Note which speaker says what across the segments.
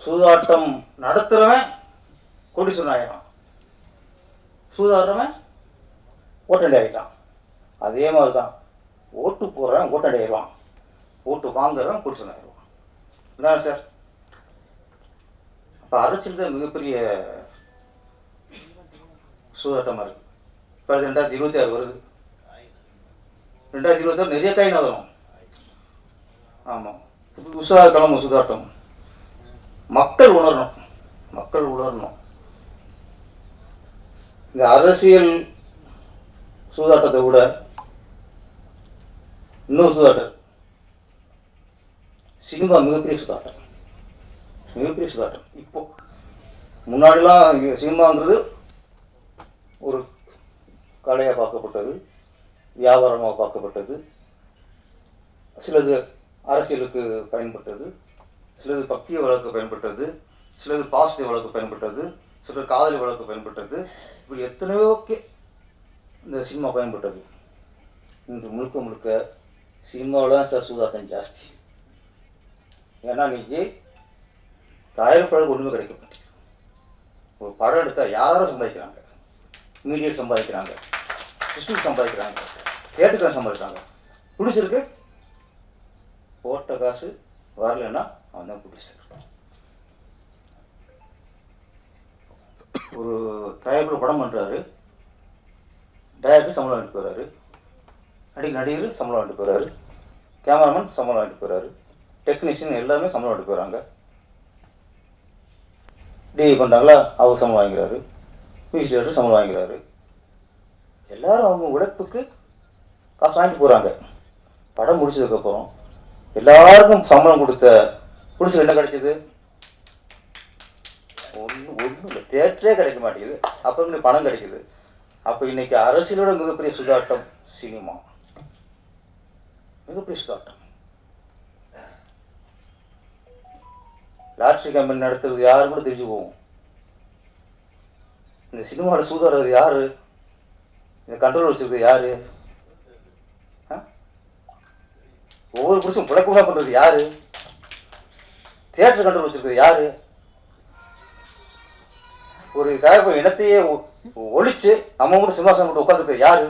Speaker 1: சூதாட்டம் நடத்துகிறவன் கோடீஸ்வரன் ஆகிட்டான், சூதாடுறவன் ஓட்டண்டி ஆகிட்டான். அதே மாதிரி தான் ஓட்டு போடுறவன் ஓட்டண்டி ஆயிடுவான், ஓட்டு வாங்குறவன் கோடீஸ்வரன் ஆயிடுவான். என்ன சார்? இப்போ அரசியல் தான் மிகப்பெரிய சூதாட்டமாக இருக்குது. இப்போ 2026 வருது. 2026 நிறைய காயினா வரும். ஆமாம், புதுசாக கிளம்பும் சூதாட்டம். மக்கள் உணரணும், மக்கள் உணரணும். இந்த அரசியல் சூதாட்டத்தை விட இன்னொரு சூதாட்டம், சினிமா மிகப்பெரிய சூதாட்டம், மிகப்பெரிய சூதாட்டம். இப்போ முன்னாடிலாம் சினிமாங்கிறது ஒரு கலையாக பார்க்கப்பட்டது, வியாபாரமாக பார்க்கப்பட்டது. சிலது அரசியலுக்கு பயன்பட்டது, சிலது பக்திய வழக்கு பயன்பட்டது, சிலது பாசிட்டிவ் வழக்கு பயன்பட்டது, சிலது காதலி வழக்கு பயன்பட்டது. இப்படி எத்தனையோக்கு இந்த சினிமா பயன்பட்டது. இன்று முழுக்க முழுக்க சினிமாவில் தான் சார் சூதாட்டம் ஜாஸ்தி. ஏன்னா இன்றைக்கி தயாரிப்பாளருக்கு ஒன்றுமே கிடைக்க மாட்டேங்குது. ஒரு படம் எடுத்தால் யாரும் சம்பாதிக்கிறாங்க, மீடியேட் சம்பாதிக்கிறாங்க, சிஸ்டம் சம்பாதிக்கிறாங்க, தியேட்டர்கள் சம்பாதிக்கிறாங்க. பிடிச்சிருக்கு, போட்ட காசு வரலன்னா அவன் தான் பிடிச்சிருக்கு. ஒரு தயாரிப்பாளர் படம் பண்ணுறாரு, டைரக்டர் சம்பளம் வாங்கிட்டு போகிறாரு, நடிகர் சம்பளம் வாங்கிட்டு போகிறாரு, கேமராமேன் சம்பளம் வாங்கிட்டு போகிறாரு, டெக்னீஷியன் எல்லாமே சம்பளம் வாங்கிட்டு போகிறாங்க. டிவி பண்ணுறாங்களா, அவர் சம்பளம் வாங்கிக்கிறாரு, மியூசிக் டைரக்டர் சம்பளம் வாங்கிக்கிறாரு. எல்லோரும் அவங்க உழைப்புக்கு காசு வாங்கிட்டு போகிறாங்க. படம் முடிச்சதுக்கப்புறம் எல்லாருக்கும் சம்பளம் கொடுத்த பிடிச்சி என்ன கிடைச்சிது? ஒன்றும் இல்லை, தேட்டரே கிடைக்க மாட்டேங்குது. அப்புறம் இன்னைக்கு பணம் கிடைக்குது. அப்போ இன்றைக்கி அரசியலோட மிகப்பெரிய சுதாட்டம் சினிமா, மிகப்பெரிய சுதாட்டம். லாட்ரி கம்பெனி நடத்துறது யாரும் கூட தெரிஞ்சு போகும். இந்த சினிமாவோட சூதாடுறது யார்? இந்த கண்ட்ரோல் வச்சுருக்கிறது யார்? ஒவ்வொரு புருஷன் புழக்கமாக பண்ணுறது யார்? தியேட்டர் கண்ட்ரோல் வச்சுருக்கிறது யார்? ஒரு தயாரிப்பு இனத்தையே ஒழிச்சு நம்ம கூட சிம்மாசனம் போட்டு உட்காந்துருக்கிறது யார்?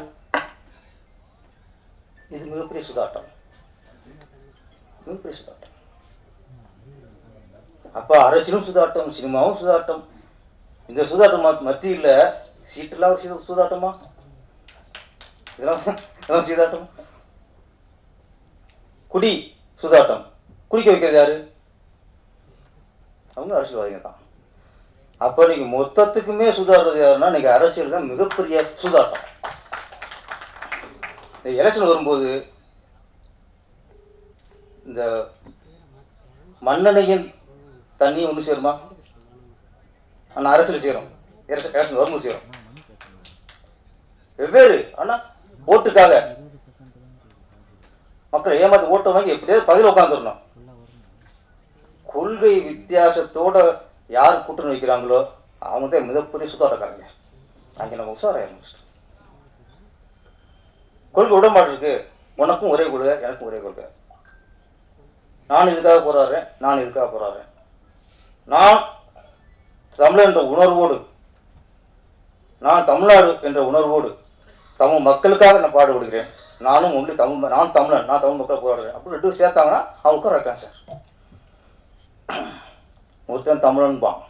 Speaker 1: இது மிகப்பெரிய சூதாட்டம், மிகப்பெரிய சூதாட்டம். அப்போ அரசியலும் சூதாட்டம், சினிமாவும் சூதாட்டம். இந்த சூதாட்டம் மத்தியில் சீட்டெல்லாம் ஒரு சூதாட்டமா? இதெல்லாம் சூதாட்டம். குடி சூதாட்டம், குடிக்க வைக்கிறது யாரு? அவங்க அரசியல்வாதிங்க தான். அப்போ நீங்கள் மொத்தத்துக்குமே சூதாடுறது யாருன்னா இன்றைக்கி அரசியல் தான் மிகப்பெரிய சூதாட்டம். இந்த எலெக்ஷன் வரும்போது இந்த மண்ணெண்ணையும் தண்ணியும் ஒன்று சேருமா? ஆனால் அரசியல் சேரும், எலெக்ஷன் வரும்போது சேரும். வெவ்வேறு, ஆனால் ஓட்டுக்காக மக்கள் ஏமாத்து ஓட்டை வாங்கி எப்படியாவது பதில் உட்காந்துடணும். கொள்கை வித்தியாசத்தோட யார் கூட்டணி வைக்கிறாங்களோ அவங்க தான் மிகப்பெரிய சுதாட்டக்காரங்க. அங்கே நம்ம உஷாராயிரும். கொள்கை உடன்பாடு இருக்கு, உனக்கும் ஒரே கொள்கை, எனக்கும் ஒரே கொள்கை. நான் இதுக்காக போராடுறேன், நான் இதுக்காக போராடுறேன். நான் தமிழ் என்ற உணர்வோடு, நான் தமிழ்நாடு என்ற உணர்வோடு தமிழ் மக்களுக்காக நான் பாடுபடுகிறேன். நானும் ஒன்லி தமிழ், நான் தமிழன், நான் தமிழ் மக்கள் போராடுறேன். அப்படி ரெண்டு சேர்த்தாங்கன்னா அவங்க உட்கார வைக்கான் சார். ஒருத்தன் தமிழன்பான்,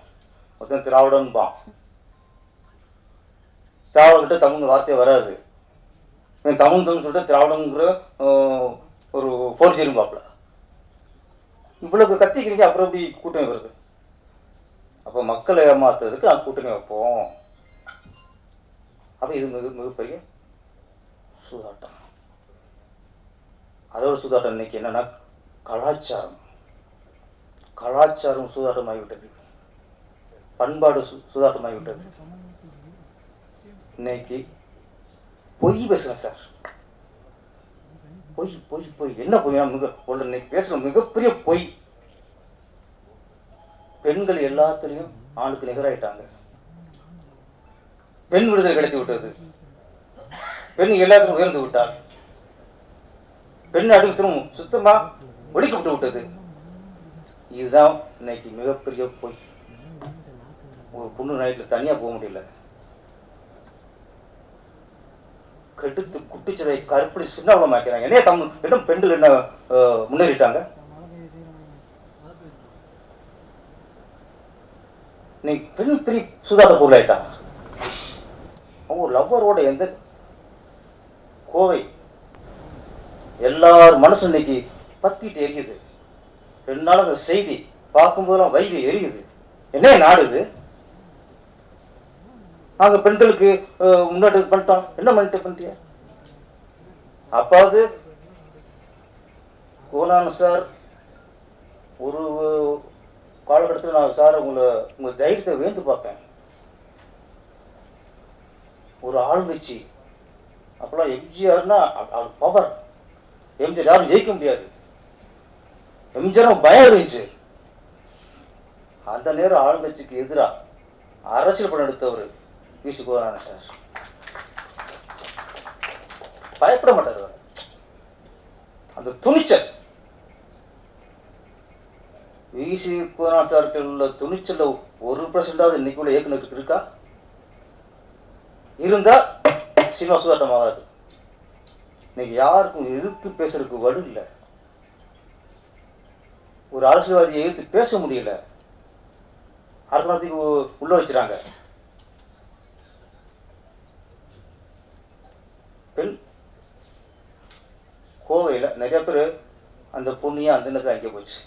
Speaker 1: ஒருத்தன் திராவிடன்பான். திராவிடங்கிட்ட தமிழ் வார்த்தையே வராது. தமிழ் சொல்லிட்டு திராவிடங்கிற ஒரு ஃபோர்ஜிருப்பாப்புல. இவ்வளவு கத்திக்கிறீங்க, அப்புறம் எப்படி கூட்டணி வருது? அப்போ மக்களை ஏமாத்துறதுக்கு நான் கூட்டணி வைப்போம். அப்போ இது மிகப்பெரிய சூதாட்டம். அதோட சூதாட்டம் இன்னைக்கு என்னன்னா கலாச்சாரம். கலாச்சாரம் சூதாட்டமாகிவிட்டது, பண்பாடு சூதாட்டமாகிவிட்டது. இன்னைக்கு பொய் பேசுகிறேன் சார், பொய் பொய் பொய். என்ன பொய்? இன்னைக்கு பேசுகிற மிகப்பெரிய பொய். பெண்கள் எல்லாத்துலேயும் ஆணுக்கு நிகராயிட்டாங்க. பெண் விடுதலை கிடைத்து விட்டது. பெண் எல்லாத்துக்கும் உயர்ந்து விட்டாள். பெண் அடிமைத்தனம் சுத்தமாக ஒழிக்கப்பட்டு விட்டது. இதுதான் இன்னைக்கு மிகப்பெரிய பொய். ஒரு பொண்ணு நைட்டில் தனியாக போக முடியல, கெடுத்து குட்டிச்சிறை கருப்படி சின்னவளம் ஆக்கிறாங்க. என்னைய இடம் பெண்கள் என்ன முன்னேறிட்டாங்க? நீ பெண் பெரிய சுதார பொருள் ஆயிட்டா. அவங்க லவ்வரோட எந்த கோவை எல்லார் மனசு இன்னைக்கு பத்திட்டு எரியுது. 2 நாள் அந்த செய்தி பார்க்கும்போதெல்லாம் வயிறு எரியுது. என்ன நாடுது? நாங்கள் பெண்களுக்கு முன்னாடி பண்ணிட்டோம். என்ன பண்ணிட்டியா? அப்பாவது கோனான் சார் ஒரு காலகட்டத்தில் நான் சார் உங்கள் தைரியத்தை வேந்து பார்ப்பேன். ஒரு ஆளுங்கட்சி அப்போலாம் எம்ஜிஆர்னா பவர். எம்ஜிஆர் யாரும் ஜெயிக்க முடியாது. எம்ஜிஆரும் பயம் இருந்துச்சு. அந்த நேரம் ஆளுங்கட்சிக்கு எதிராக அரசியல் படம் எடுத்தவர் வி.சி. கோதானன் சார். பயப்பட மாட்டார். அந்த துணிச்சல் வி.சி. கோதானன் சாருக்கு உள்ள துணிச்சல் 1% இன்னைக்கு உள்ள இயக்குநருக்கு இருக்கா? இருந்தால் சினிமா சுதாட்டம் ஆகாது. இன்னைக்கு யாருக்கும் எதிர்த்து பேசுறதுக்கு வலு இல்லை. ஒரு அரசியல்வாதியை எதிர்த்து பேச முடியல. அடுத்த நாளைக்கு உள்ள வச்சுறாங்க. பெண் கோவையில் நிறைய பேர் அந்த பொண்ணையும் அந்த நேரத்தில் அங்கே போச்சு.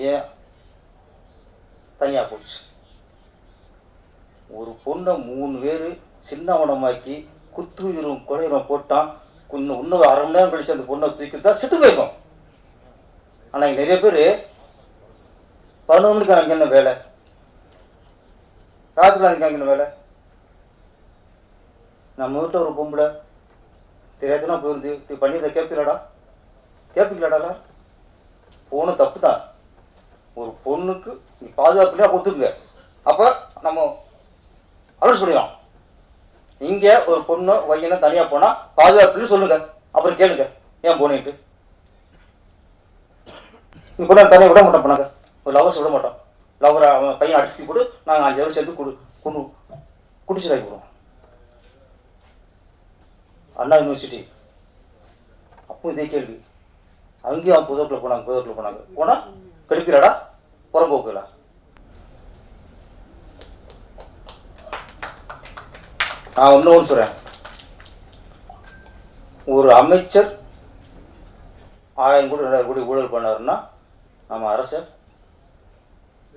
Speaker 1: ஏன் தனியாக போச்சு? ஒரு பொண்ணை 3 பேர் சின்னவனமாக்கி குத்துயிரும் கொலையுரம் போட்டான். இன்னும் 1/2 மணி நேரம் கழிச்சு அந்த பொண்ணை தூக்கிட்டா செத்து போயிருக்கும். ஆனால் நிறைய பேர் 11 மணிக்கு அங்கே என்ன வேலை, ராத்திரியில் அங்கே என்ன வேலை? நம்ம வீட்டில் ஒரு பொம்பளை தெரியாதுன்னா போயிருந்து இப்படி பண்ணியிருந்தா கேட்பீங்களாடா? போன தப்பு தான். ஒரு பொண்ணுக்கு நீ பாதுகாப்புலையா ஒத்துக்குங்க, அப்போ நம்ம அலர்ஸ் பண்ணிடலாம். இங்கே ஒரு பொண்ணு வையனை தனியாக போனால் பாதுகாப்புன்னு சொல்லுங்க, அப்புறம் கேளுங்க ஏன் போனிட்டு. நீ பொண்ணு தனியாக விட மாட்டோம். பண்ணாங்க ஒரு லவர்ஸ் விட மாட்டோம். லவரை அவன் பையன் அடிச்சு போட்டு நாங்கள் 5 பேர் சேர்ந்து கொண்டு குடிச்சிடாக்கி போடுவோம். அண்ணா யூனிவர்சிட்டி அப்போ இதே கேள்வி. அங்கேயும் புதற்குள்ள போனாங்க. போனால் கெடுக்கிறாடா புறம்போக்குலா? நான் ஒன்று சொல்கிறேன். ஒரு அமைச்சர் 1000 கோடி 2000 கோடி ஊழல் பண்ணாருன்னா நம்ம அரசர்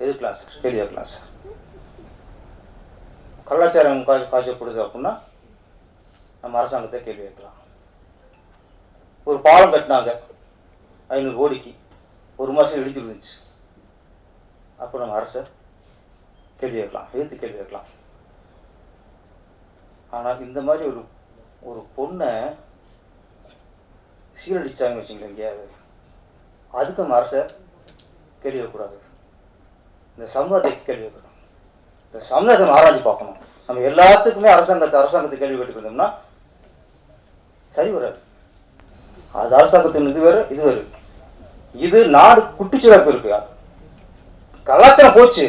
Speaker 1: எதிர்க்கலாம் சார், கேள்வி கேட்கலாம் சார். கலாச்சாரம் காய்ச்சப்படுது அப்படின்னா நம்ம அரசாங்கத்தை கேள்வி கேட்கலாம். ஒரு பாலம் கட்டினாங்க 500 கோடிக்கு, 1 மாதம் இடிஞ்சிருந்துச்சு. அப்போ நம்ம அரசர் கேள்வி கேட்கலாம், எதிர்த்து கேள்வி கேட்கலாம். ஆனால் இந்த மாதிரி ஒரு பொண்ணை சீரழிச்சாங்க வச்சுங்களேன் எங்கேயாவது, அதுக்கு நம்ம அரசை கேள்வி கேட்கக்கூடாது. இந்த சமுதாயத்தை கேள்வி கேட்கணும். இந்த சமுதாயத்தை நம்ம ஆராய்ச்சி பார்க்கணும். நம்ம எல்லாத்துக்குமே அரசாங்கத்தை கேள்வி கேட்டுக்கிட்டோம்னா சரி வராது. அது அரசாங்கத்தின் இது வேறு, இது வேறு. இது நாடு குட்டிச்சிறப்பு இருக்கு. கலாச்சாரம் போச்சு,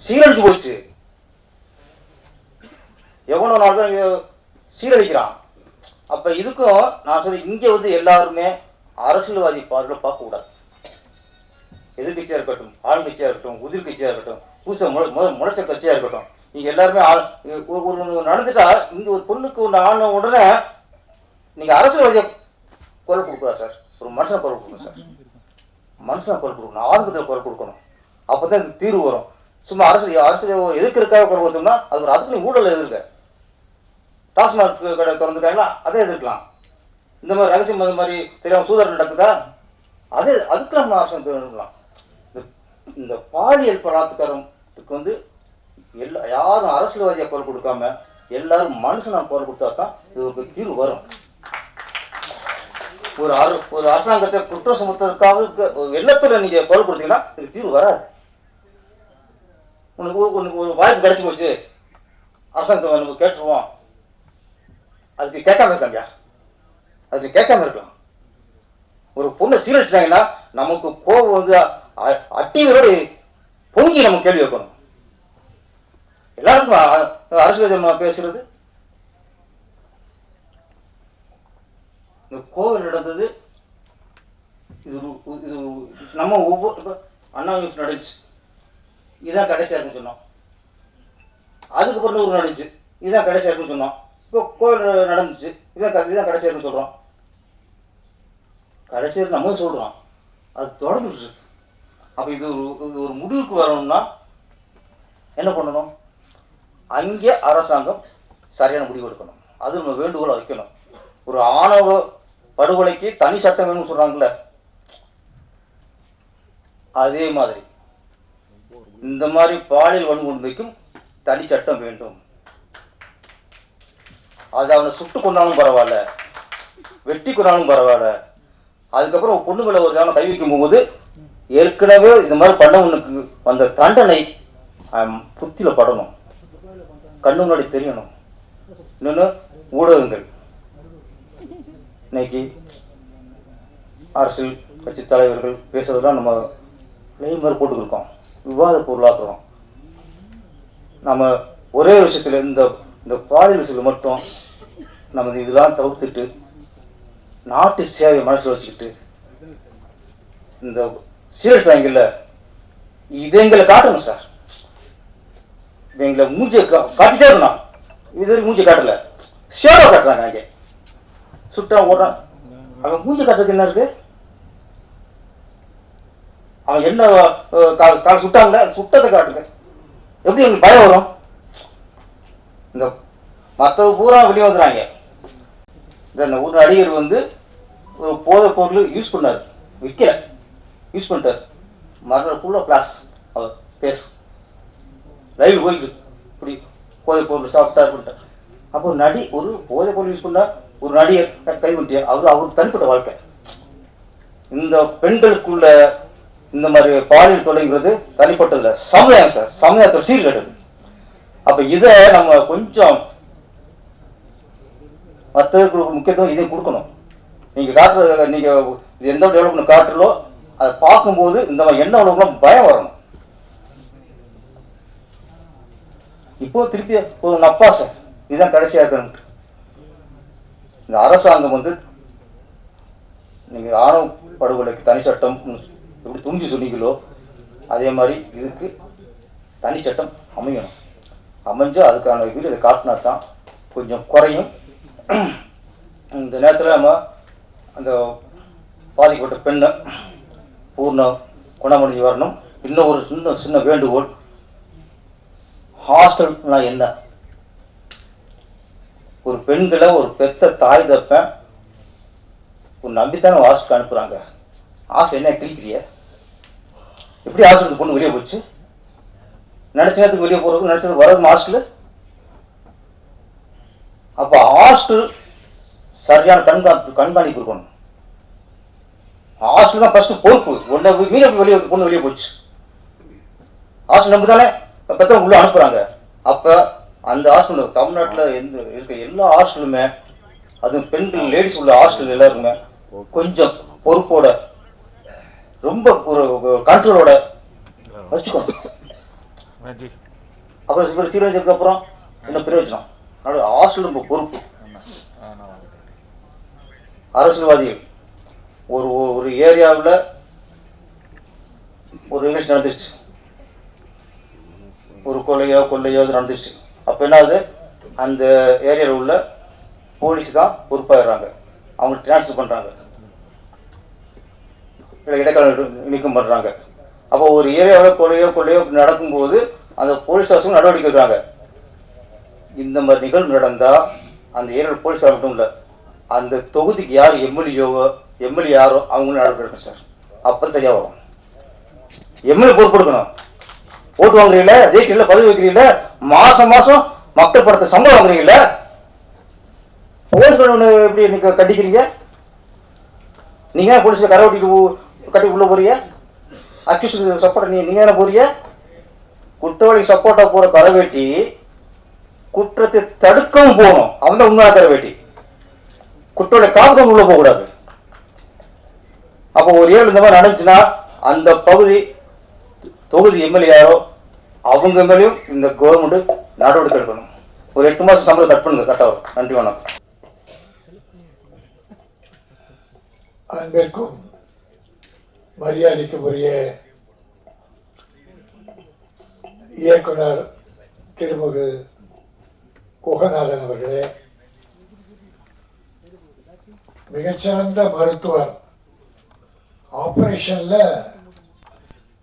Speaker 1: சீரழிச்சு போச்சு. எவனோ 4 பேர் இங்கே சீரழிக்கிறான். அப்போ இதுக்கும் நான் சொல்ல இங்கே எல்லாருமே அரசியல்வாதி பார்வையில் பார்க்கக்கூடாது. எதிர்கட்சியாக இருக்கட்டும், ஆளுங்கட்சியாக இருக்கட்டும், உதிர்கட்சியாக இருக்கட்டும், முளைச்ச கட்சியாக இருக்கட்டும், நீங்கள் எல்லாருமே ஒரு நடந்துட்டா இங்கே ஒரு பொண்ணுக்கு ஒன்று ஆன உடனே நீங்கள் அரசியல்வாதியை குரல் கொடுக்கூடாது சார். ஒரு மனுஷனை குரல் கொடுக்கணும் சார். மனுஷனை குரல் கொடுக்கணும், ஆளுங்கத்தில் குரல் கொடுக்கணும். அப்போ தான் இதுக்கு தீர்வு வரும். சும்மா அரசியல் எதிர்க்கிறதுக்காக குரல் கொடுத்தோம்னா அது ஒரு அதுக்கு ஊழல் எதிர்க்க. டாஸ்மாக் கடை திறந்துட்டாங்களா, அதே எதிர்க்கலாம். இந்த மாதிரி ரகசியம் அது மாதிரி தெரியாமல் சூதரம் நடக்குதா, அதுக்கு நம்ம அரசு இருக்கலாம். இந்த பாலியல் பலாத்காரத்துக்கு யாரும் அரசியல்வாதியாக குரல் கொடுக்காம எல்லாரும் மனுஷனா குரல் கொடுத்தா தான் இதுக்கு தீர்வு வரும். ஒரு அரசாங்கத்தை குற்றம் சுமத்துறதுக்காக எண்ணத்தில் நீங்கள் குரல் கொடுத்தீங்கன்னா இதுக்கு தீர்வு வராது. உனக்கு ஒரு வாய்ப்பு கிடைச்சி போச்சு, அரசாங்கத்தை நம்ம கேட்டுருவோம், அதுக்கு கேட்காம இருக்காங்க. அதுக்கு கேட்காம இருக்கலாம். ஒரு பொண்ணை சீரழிச்சிட்டாங்கன்னா நமக்கு கோபம் அட்டிவரோடு பொங்கி நம்ம கேள்வி வைக்கணும். எல்லாருக்கும் அரசியல் பேசுறது. இந்த கோவில் நடந்தது, இது இது நம்ம ஒவ்வொரு அண்ணா நியூஸ் நடந்துச்சு, இதுதான் கடைசியாக இருக்குன்னு சொன்னோம். அதுக்கப்புறம் ஒரு நடந்துச்சு, இதுதான் கடைசியாக இருக்குன்னு சொன்னோம். இப்போ கோவில் நடந்துச்சு, இதுதான் கடைசியாக இருக்குன்னு சொல்கிறோம். கடைசியாக நம்ம சொல்கிறோம், அது தொடர்ந்துட்டு இருக்கு. அப்போ இது ஒரு முடிவுக்கு வரணும்னா என்ன பண்ணணும்? அங்கே அரசாங்கம் சரியான முடிவு எடுக்கணும். அது நம்ம வேண்டுகோளை வைக்கணும். ஒரு ஆணவ படுகொலைக்கு தனி சட்டம் வேணும்னு சொல்கிறாங்களே, அதே மாதிரி இந்த மாதிரி பாலியல் வன்கொடுமைக்கும் தனி சட்டம் வேண்டும். அது அவனை சுட்டு கொண்டாலும் பரவாயில்ல, வெட்டி கொண்டாலும் பரவாயில்ல. அதுக்கப்புறம் பொண்ணு மேலே ஒரு கை வைக்கும் போது ஏற்கனவே இந்த மாதிரி பண்ணவனுக்கு வந்த தண்டனை புத்தியில் படணும், கண்ணு முன்னாடி தெரியணும். இன்னொன்று, ஊடகங்கள் இன்னைக்கு அரசியல் கட்சி தலைவர்கள் பேசுறதெல்லாம் நம்ம லைவ் மாதிரி போட்டுக்கிருக்கோம், விவாத பொருளாக்குறோம். நம்ம ஒரே விஷயத்தில் இந்த பாலியல் விஷயத்தில் மட்டும் நம்ம இதெல்லாம் தவிர்த்துட்டு நாட்டு சேவை மனசில் வச்சுக்கிட்டு இந்த சீரியல் சாயங்கள்ல இவங்களை காட்டணும் சார். இவங்களை மூஞ்சியை காட்டிட்டே இருக்கணும். இது மூஞ்சி காட்டல, சேவை காட்டுறாங்க. அங்கே சுட்டான் ஓடுறான், அவன் மூஞ்சி காட்டுறதுக்கு என்ன இருக்கு? அவன் என்ன கால் சுட்டாங்களே, சுட்டதை காட்டுங்க. எப்படி எங்களுக்கு பயம் வரும்? இந்த மற்றது பூரா வெளியே வந்துடுறாங்க. இந்த ஒரு நடிகர் ஒரு போதை பொருள் யூஸ் பண்ணார், விற்கல, யூஸ் பண்ணிட்டார். மறுநாள் ஃபுல்லாக கிளாஸ் அவர் பேசு லைவ் போயிட்டு இப்படி போதை பொருள் சாப்பிட்டார் பண்ணிட்டார். அப்போ ஒரு போதை பொருள் யூஸ் பண்ணால் ஒரு நடிகர் கைது பண்ணிட்டார். அவருக்கு தனிப்பட்ட வாழ்க்கை. இந்த பெண்களுக்குள்ள இந்த மாதிரி பாலியல் தொலைங்கிறது தனிப்பட்டதில்லை, சமுதாயம் சார், சமுதாயத்தோட சீர்கேடுது. அப்போ இதை நம்ம கொஞ்சம் மற்றதுக்கு முக்கியத்துவம் இதையும் கொடுக்கணும். நீங்கள் காட்டுற நீங்கள் இது எந்த டெவலப்மெண்ட் காட்டுறோ அதை பார்க்கும்போது இந்த மாதிரி என்ன உலகம் பயம் வரணும். இப்போ திருப்பி ஒரு நப்பாசை இதுதான் கடைசியாக இருக்குன்ட்டு இந்த அரசாங்கம் நீங்கள் ஆணவ படுகொலைக்கு தனி சட்டம் எப்படி துணிஞ்சு சொன்னீங்களோ அதே மாதிரி இதுக்கு தனி சட்டம் அமையணும். அமைஞ்சு அதுக்கான வீடு இதை காட்டினா தான் கொஞ்சம் குறையும். இந்த நேரத்தில் நம்ம அந்த பாதிக்கப்பட்ட பெண்ணை பூர்ண குணமடைஞ்சு வரணும். இன்னும் ஒரு சின்ன வேண்டுகோள், ஹாஸ்டல்னா என்ன? ஒரு பெண்களை ஒரு பெத்த தாய் தப்பேன் ஒரு நம்பித்தானே ஹாஸ்டலுக்கு அனுப்புகிறாங்க. ஹாஸ்டல் என்ன கிழிக்கிறிய? எப்படி ஹாஸ்டலுக்கு பொண்ணு வெளியே போச்சு? நினச்ச நேரத்துக்கு வெளியே போகிறதுக்கு நினச்சதுக்கு வரது ஹாஸ்டலு. அப்போ ஹாஸ்டல் சரியான கண்காணிப்பு இருக்கணும். ஹாஸ்டல் தான் ஃபர்ஸ்ட் பொறுப்பு. ஒன்றை மீன் எப்படி வெளியே பொண்ணு வெளியே போச்சு? ஹாஸ்டல் நம்பி தானே பெற்றவங்க உள்ளே அனுப்புகிறாங்க. அப்போ அந்த ஹாஸ்டல் தமிழ்நாட்டில் இருக்க எல்லா ஹாஸ்டலுமே, அது பெண்கள் லேடிஸ் உள்ள ஹாஸ்டல் எல்லாருக்குமே கொஞ்சம் பொறுப்போட ரொம்ப ஒரு கண்ட்ரோலோட வச்சுக்கணும். அப்புறம் சீரழிஞ்சதுக்கு அப்புறம் என்ன பிரயோஜனம்? அதனால ஹாஸ்டல் ரொம்ப பொறுப்பு. அரசியல்வாதிகள் ஒரு ஏரியாவில் ஒரு நிகழ்ச்சி நடந்துருச்சு, ஒரு கொள்ளையோ இது நடந்துருச்சு. அப்போ என்னாவது, அந்த ஏரியாவில் உள்ள போலீஸ் தான் பொறுப்பாகிறாங்க, அவங்க டிரான்ஸ்ஃபர் பண்ணுறாங்க, இல்லை இடைக்கால நீக்கம் பண்ணுறாங்க. அப்போ ஒரு ஏரியாவில் கொள்ளையோ நடக்கும்போது அந்த போலீஸ் அரசும் நடவடிக்கை எடுக்கிறாங்க. இந்த மாதிரி நிகழ்வு நடந்தால் அந்த ஏரியாவில் போலீஸார் மட்டும் இல்லை, அந்த தொகுதிக்கு யார் எம்எல்ஏ யாரோ அவங்களும் நடவடிக்கை எடுக்கணும் சார். அப்போ சரியாக வரும். எம்எல்ஏ பொறுப்பெடுக்கணும். ஓட்டு வாங்குறீங்கள, ஜெயிக்கிறீங்கள, பதவி வைக்கிறீங்கள, மாதம் மக்கள் படத்தை சம்பளம் வாங்குறீங்கள, போலீஸ் ஒன்று எப்படி நீங்கள் கட்டிக்கிறீங்க? நீங்கள் போலீஸில் கரை ஓட்டிட்டு கட்டி உள்ளே போறீங்க. அக்யூஸ்ட் சப்போர்ட் நீங்கள் தானே போறீங்க. குற்றவாளி சப்போர்ட்டாக போகிற கரைவேட்டி குற்றத்தை தடுக்கவும் போகணும். அவன் தான் உண்மையான கரைவேட்டி. குற்றவாளி காவல்துறை உள்ளே போகக்கூடாது. அப்போ ஒரு ஏழு இந்த மாதிரி நடந்துச்சுன்னா அந்த பகுதி தொகுதி எம்எல்ஏ யாரோ அவங்க மேலேயும் இந்த கவர்மெண்ட் நடவடிக்கை எடுக்கணும். ஒரு 8 மாதம் சம்பளம் கட் பண்ணுங்க, கரெக்டாக வரும். நன்றி, வணக்கம்.
Speaker 2: அன்பிற்கும் மரியாதைக்குரிய இயக்குனர் திருமுகு குகநாதன் அவர்களே, மிகச்சிறந்த மருத்துவர், ஆபரேஷன்ல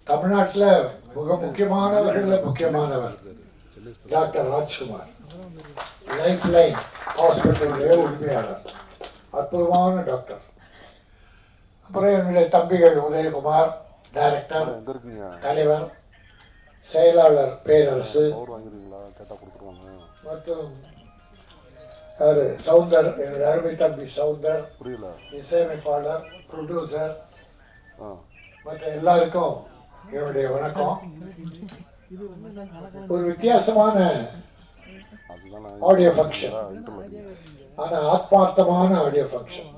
Speaker 2: தமிழ்நாட்டில் மிக முக்கியமானவர் டாக்டர் ராஜ்குமார், லைஃப் லைன் ஹாஸ்பிட்டலுடைய உரிமையாளர், அற்புதமான டாக்டர். அப்புறம் என்னுடைய தம்பிகள் உதயகுமார் டைரக்டர், தலைவர், செயலாளர் பேரரசு, மற்றும் சவுந்தர், என்னுடைய அருமை தம்பி சவுந்தர், இசையமைப்பாளர், ப்ரொடியூசர், மற்ற எல்லாருக்கும் என்னுடைய வணக்கம். ஒரு வித்தியாசமான ஆடியோ ஃபங்க்ஷன், ஆனா ஆத்மார்த்தமான ஆடியோ ஃபங்க்ஷன்.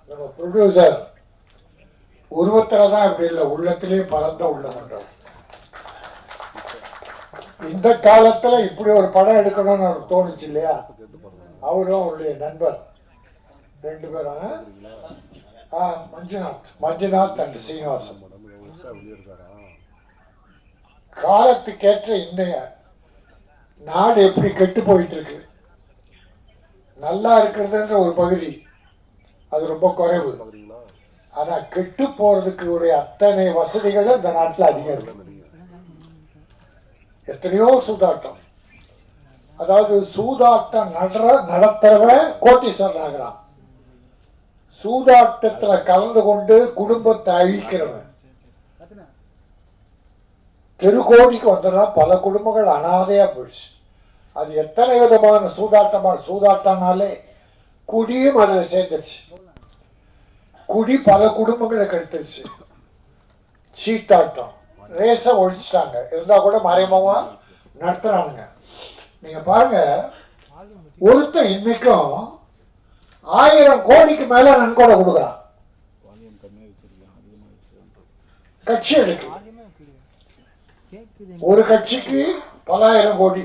Speaker 2: நம்ம ப்ரொடியூசர் உருவத்தில் தான் இப்படி இல்லை, உள்ளத்திலே பறந்த உள்ள பண்றார். இந்த காலத்துல இப்படி ஒரு படம் எடுக்கணும்னு அவருக்கு தோணுச்சு இல்லையா? அவரும் அவருடைய நண்பர் 2 பேரும், மஞ்சுநாத் அண்ட் சீனிவாசன். காலத்துக்கேற்ற இன்றைய நாடு எப்படி கெட்டு போயிட்டு இருக்கு, நல்லா இருக்கிறதுன்ற ஒரு பகுதி அது ரொம்ப குறைவு. ஆனா கெட்டு போறதுக்கு ஒரு அத்தனை வசதிகளும் இந்த நாட்டில் அதிகம் இருக்கு. எத்தனையோ சூதாட்டம், அதாவது சூதாட்டம் நடத்துறவன் கோட்டீஸ்வரன் ஆகிறான், சூதாட்டத்துல கலந்து கொண்டு குடும்பத்தை அழிக்கிறவன் தெருக்கோடிக்கு வந்துடுறான். பல குடும்பங்கள் அனாதையா போயிடுச்சு. அது எத்தனை விதமான சூதாட்டம்னாலே குடியும் அதில் சேர்ந்துருச்சு. குடி பல குடும்பங்களை கெடுத்துருச்சு. சீட்டாட்டம், ரேச ஒழிச்சிட்டாங்க, இருந்தா கூட மறைமுகமா நடத்துறானுங்க. நீங்க பாருங்க, ஒருத்தன் இன்னைக்கும் 1000 கோடிக்கு மேல நன்கொடை கொடுக்குறான் கட்சிகளுக்கு. ஒரு கட்சிக்கு பல 1000 கோடி,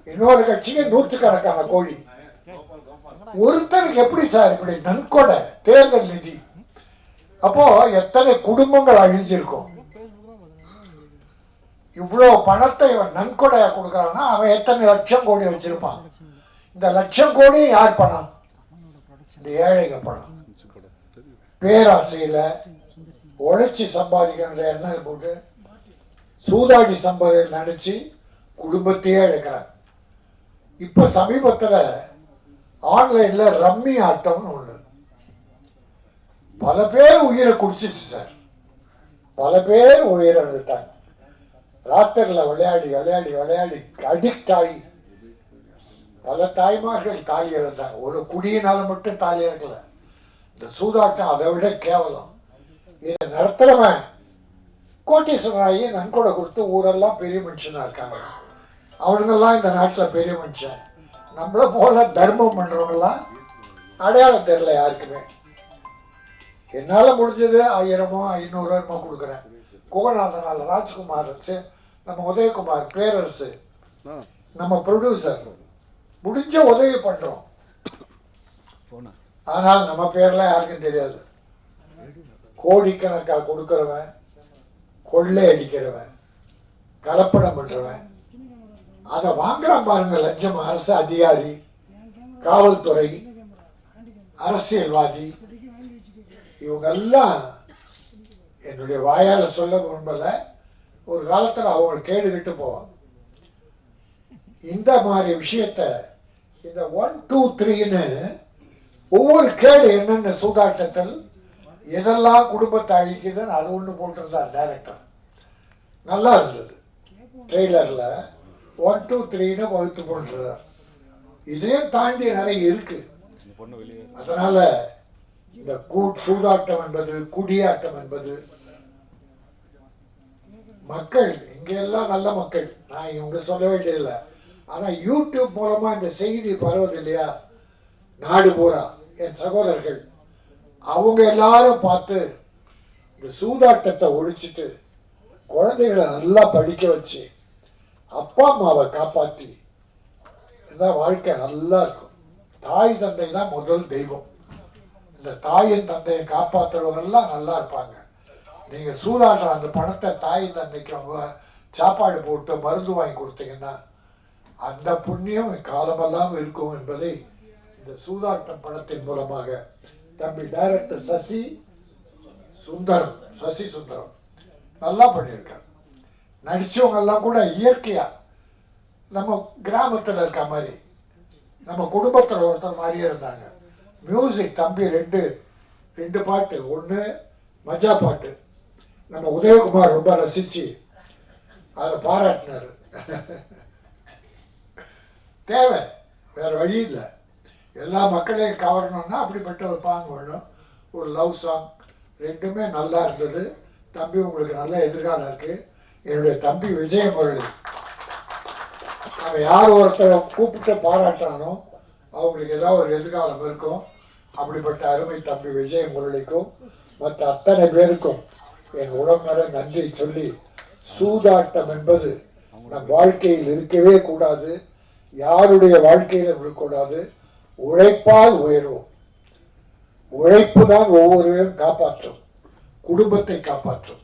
Speaker 2: இன்னொரு கட்சிக்கு 100கணக்கான கோடி. ஒருத்தருக்கு எப்படி சார் இப்படி நன்கொடை, தேர்தல் நிதி? அப்போ எத்தனை குடும்பங்கள் அழிஞ்சிருக்கும். இவ்வளவு பணத்தை இவன் நன்கொடையா கொடுக்கறான்னா அவன் எத்தனை லட்சம் கோடி வச்சிருப்பான். இந்த லட்சம் கோடி யார் பணம்? இந்த ஏழைங்க பணம். பேராசையில உழைச்சி சம்பாதிக்கிற எண்ணம் போட்டு சூதாடி சம்பாதி நினைச்சு குடும்பத்தையே எடுக்கிறாங்க. இப்ப சமீபத்துல ஆன்லைன்ல ரம்மி ஆட்டம்னு ஒண்ணு, பல பேர் உயிரை குடிச்சிச்சு சார். பல பேர் உயிரை எடுத்துட்டாங்க. ராத்திரில விளையாடி விளையாடி விளையாடி அடிக்ட் ஆகி பல தாய்மார்கள் தாலி இழந்தாங்க. ஒரு குடியினால மட்டும் தாலி இழக்கல, இந்த சூதாட்டம் அதை விட கேவலம். இதை நடத்துறவன் கோட்டீஸ்வரனாகி நன்கொடை கொடுத்து ஊரெல்லாம் பெரிய மனுஷனா இருக்காங்க. அவனுங்கெல்லாம் இந்த நாட்டில் பெரிய மனுஷன். நம்மள போல தர்மம் பண்றவங்கெல்லாம் அடையாளம் தெரியல யாருக்குமே. என்னால முடிஞ்சது 1000 500 கொடுக்குறேன். குகநாதனால, ராஜ்குமார், நம்ம உதயகுமார், பேரரசு, நம்ம ப்ரொடியூசர் முடிஞ்ச உதவி பண்றோம். ஆனால் நம்ம பேர்லாம் யாருக்கும் தெரியாது. கோடிக்கணக்கா கொடுக்கிறவன், கொள்ளை அடிக்கிறவன், கலப்படம் பண்றவன், அதை வாங்குறான் பாருங்க லஞ்சம். அரசு அதிகாரி, காவல்துறை, அரசியல்வாதி, இவங்க எல்லாம் என்னுடைய வாயால சொல்ல விரும்பல, ஒரு காலத்துல அவங்க கேடுகிட்டு போவாங்க. இந்த மாதிரி விஷயத்த இந்த 1 2 3ன்னு ஒவ்வொரு கேடு என்னென்ன சூதாட்டத்தில் எதெல்லாம் குடும்பத்தை அழிக்குதுன்னு அது ஒன்று போட்டிருந்தார் டைரக்டர். நல்லா இருந்தது. ட்ரெய்லரில் 1 2 3ன்னு வகுத்து போட்டுறார். இதையும் தாண்டி நிறைய இருக்கு. அதனால இந்த சூதாட்டம் என்பது, குடியாட்டம் என்பது, மக்கள் இங்கெல்லாம் நல்ல மக்கள், நான் இவங்க சொல்ல வேண்டியதில்லை. ஆனால் யூடியூப் மூலமா இந்த செய்தி பரவுது இல்லையா, நாடு பூரா என் சகோதரர்கள் அவங்க எல்லாரும் பார்த்து இந்த சூதாட்டத்தை ஒழிச்சிட்டு குழந்தைகளை நல்லா படிக்க வச்சு அப்பா அம்மாவை காப்பாற்றி இருந்தால் வாழ்க்கை நல்லா இருக்கும். தாய் தந்தை தான் முதல் தெய்வம். இந்த தாயின் தந்தையை காப்பாற்றுறவங்கெல்லாம் நல்லா இருப்பாங்க. நீங்கள் சூதாடுற அந்த பணத்தை தாய் தந்தைக்கு அவங்க சாப்பாடு போட்டு மருந்து வாங்கி கொடுத்தீங்கன்னா அந்த புண்ணியம் காலமெல்லாம் இருக்கும் என்பதை இந்த சூதாட்டம் படத்தின் மூலமாக தம்பி டைரக்டர் சசி சுந்தரம் நல்லா பண்ணியிருக்கார். நடித்தவங்கெல்லாம் கூட இயற்கையாக நம்ம கிராமத்தில் இருக்க மாதிரி நம்ம குடும்பத்தில் ஒருத்தர் மாதிரியே இருந்தாங்க. மியூசிக் தம்பி ரெண்டு பாட்டு, ஒன்று மஜா பாட்டு நம்ம உதயகுமார் ரொம்ப ரசித்து அதை பாராட்டினார். தேவை, வேறு வழி இல்லை. எல்லா மக்களையும் கவரணும்னா அப்படிப்பட்ட ஒரு பாங்கு வேணும். ஒரு லவ் சாங் ரெண்டுமே நல்லா இருந்தது. தம்பி உங்களுக்கு நல்ல எதிர்காலம் இருக்குது. என்னுடைய தம்பி விஜயமுரளி அவன் யார் ஒருத்தரை கூப்பிட்டு பாராட்டானோ அவங்களுக்கு ஏதாவது ஒரு எதிர்காலம் இருக்கும். அப்படிப்பட்ட அருமை தம்பி விஜயமுரளிக்கும் மற்ற அத்தனை பேருக்கும் என் உடம்புற நன்றி சொல்லி, சூதாட்டம் என்பது நம் வாழ்க்கையில் இருக்கவே கூடாது. யாருடைய வாழ்க்கையில் இருக்கக்கூடாது. உழைப்பால் உயர்வோம். உழைப்பு தான் ஒவ்வொருவரையும் காப்பாற்றும், குடும்பத்தை காப்பாற்றும்.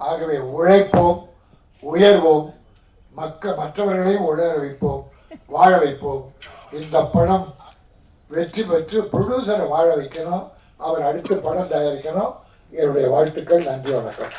Speaker 2: ஆகவே உழைப்போம், உயர்வோம், மற்றவர்களையும் உணர வைப்போம், வாழ வைப்போம். இந்த படம் வெற்றி பெற்று ப்ரொடியூசரை வாழ வைக்கணும். அவர் அடுத்து படம் தயாரிக்கணும். என்னுடைய வாழ்த்துக்கள். நன்றி, வணக்கம்.